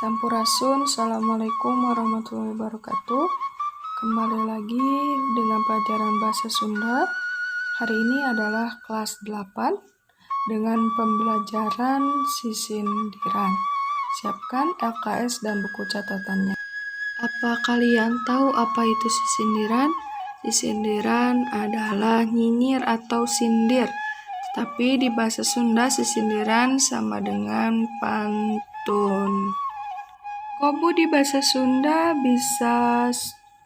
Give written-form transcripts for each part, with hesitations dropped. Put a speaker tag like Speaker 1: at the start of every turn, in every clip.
Speaker 1: Sampurasun, Assalamualaikum warahmatullahi wabarakatuh. Kembali lagi dengan pelajaran bahasa Sunda. Hari ini adalah kelas 8 dengan pembelajaran sisindiran. Siapkan LKS dan buku catatannya. Apa kalian tahu apa itu sisindiran? Sisindiran adalah nyinyir atau sindir. Tetapi di bahasa Sunda sisindiran sama dengan pantun. Kobu di bahasa Sunda bisa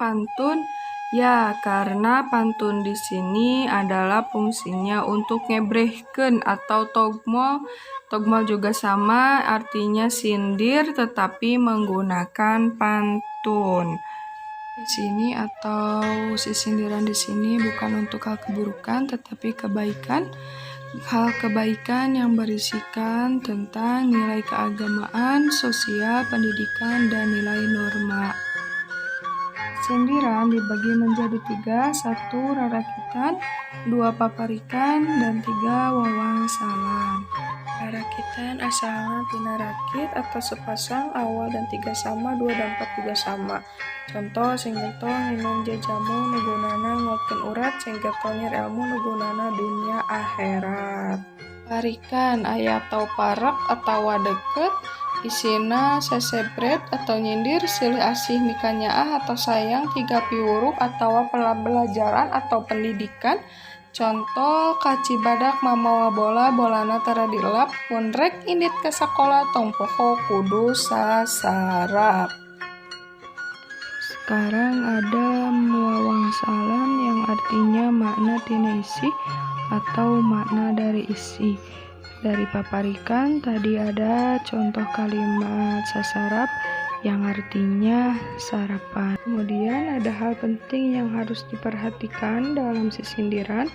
Speaker 1: pantun? Ya, karena pantun di sini adalah fungsinya untuk ngebrehkeun atau togmol. Togmol juga sama, artinya sindir tetapi menggunakan pantun. Di sini atau sisindiran di sini bukan untuk hal keburukan tetapi kebaikan. Hal kebaikan yang berisikan tentang nilai keagamaan, sosial, pendidikan, dan nilai norma. Sindiran dibagi menjadi 3, 1 rarakitan, 2 paparikan, dan 3 wawangsalan. Rarakitan asalna tina rakit atau sepasang, awal dan 3 sama, 2 dan 4 juga sama. Contoh, singgeto nginum jamu nugunana nguatkeun urat, singgeto nyer ilmu nugunana dunia akhirat. Parikan aya atau parak atau deket, isina sesebret atau nyindir, silih asih mika nyaah atau sayang, 3 piwurup atau pelajaran atau pendidikan. Contoh, kaci badak mamawa bola, bolana tara dilap, mun rek indit ke sakola tong poho kudu sasarap. Sekarang ada wawangsalan yang artinya makna tina isi atau makna dari isi. Dari paparikan tadi ada contoh kalimat sasarap yang artinya sarapan. Kemudian ada hal penting yang harus diperhatikan dalam sisindiran.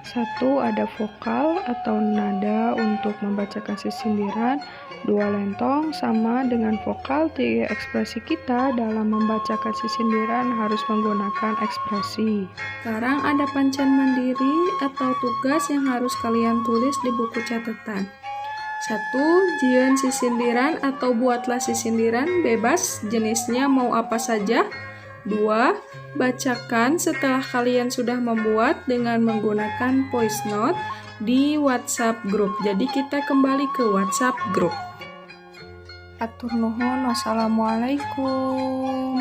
Speaker 1: 1. Ada vokal atau nada untuk membacakan sisindiran. 2. Lentong sama dengan vokal. 3. Ekspresi kita dalam membacakan sisindiran harus menggunakan ekspresi. Sekarang ada pancan mandiri atau tugas yang harus kalian tulis di buku catatan. 1. Jieun sisindiran atau buatlah sisindiran, bebas jenisnya mau apa saja. 2. Bacakan setelah kalian sudah membuat dengan menggunakan voice note di WhatsApp group. Jadi kita kembali ke WhatsApp group. Atur nuhun, wassalamualaikum.